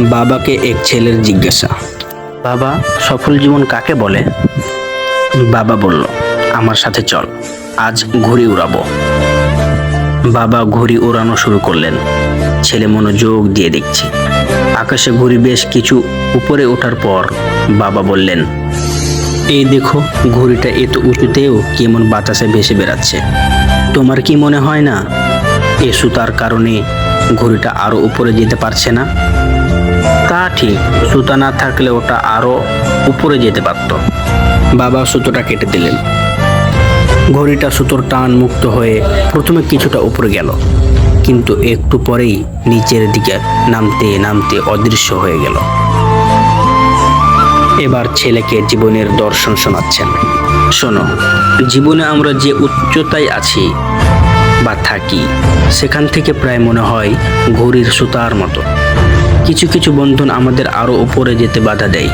বাবাকে এক ছেলের জিজ্ঞাসা, বাবা, সফল জীবন কাকে বলে? বাবা বলল, আমার সাথে চল, আজ ঘুড়ি উড়াবো। বাবা ঘুড়ি উড়ানো শুরু করলেন। ছেলে মনোযোগ দিয়ে দেখছে। আকাশে ঘুড়ি বেশ কিছু উপরে ওঠার পর বাবা বললেন, এই দেখো, ঘুড়িটা এত উঁচুতেও কেমন বাতাসে ভেসে বেড়াচ্ছে। তোমার কি মনে হয় না এ সুতার কারণে ঘুড়িটা আরো উপরে যেতে পারছে না? তা ঠিক, সুতা না থাকলে ওটা আরো উপরে যেতে পারত। বাবা সুতোটা কেটে দিলেন। ঘড়িটা সুতোর টান মুক্ত হয়ে প্রথমে কিছুটা উপরে গেল, কিন্তু একটু পরেই নিচের দিকে নামতে নামতে অদৃশ্য হয়ে গেল। এবার ছেলেকে জীবনের দর্শন শোনাচ্ছেন। শোনো, জীবনে আমরা যে উচ্চতায় আছি বা থাকি, সেখান থেকে প্রায় মনে হয় ঘড়ির সুতার মতো। কিছু কিছু বন্ধন আমাদের আরো উপরে যেতে বাধা দেয়,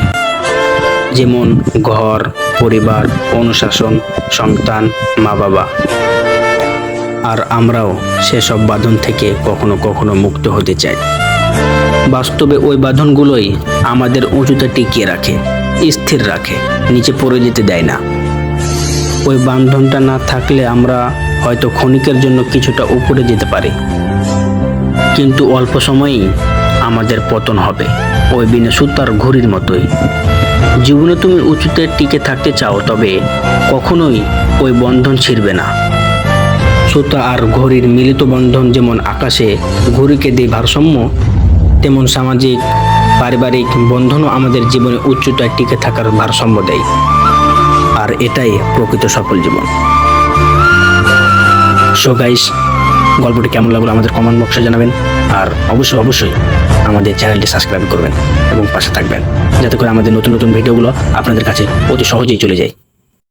যেমন ঘর, পরিবার, অনুশাসন, সন্তান, মা বাবা। আর আমরাও সেসব বাঁধন থেকে কখনো কখনো মুক্ত হতে চাই। বাস্তবে ওই বাঁধনগুলোই আমাদের উঁচুতে টিকিয়ে রাখে, স্থির রাখে, নিচে পড়ে যেতে দেয় না। ওই বাঁধনটা না থাকলে আমরা হয়তো ক্ষণিকের জন্য কিছুটা উপরে যেতে পারি, কিন্তু অল্প সময়েই আমাদের পতন হবে, ওই বিনা সুতার ঘড়ির মতোই। জীবনে তুমি উঁচুতে টিকে থাকতে চাও, তবে কখনোই ওই বন্ধন ছিঁড়বে না। সুতা আর ঘড়ির মিলিত বন্ধন যেমন আকাশে ঘড়িকে দেয় ভারসাম্য, তেমন সামাজিক পারিবারিক বন্ধনও আমাদের জীবনে উচ্চতায় টিকে থাকার ভারসাম্য দেয়। আর এটাই প্রকৃত সফল জীবন। সো গাইস, গল্পটি কেমন লাগলো আমাদের কমেন্ট বক্সে জানাবেন। আর অবশ্যই আমাদের চ্যানেলটি সাবস্ক্রাইব করবেন এবং পাশে থাকবেন, যাতে করে আমাদের নতুন নতুন ভিডিওগুলো আপনাদের কাছে অতি সহজেই চলে যায়।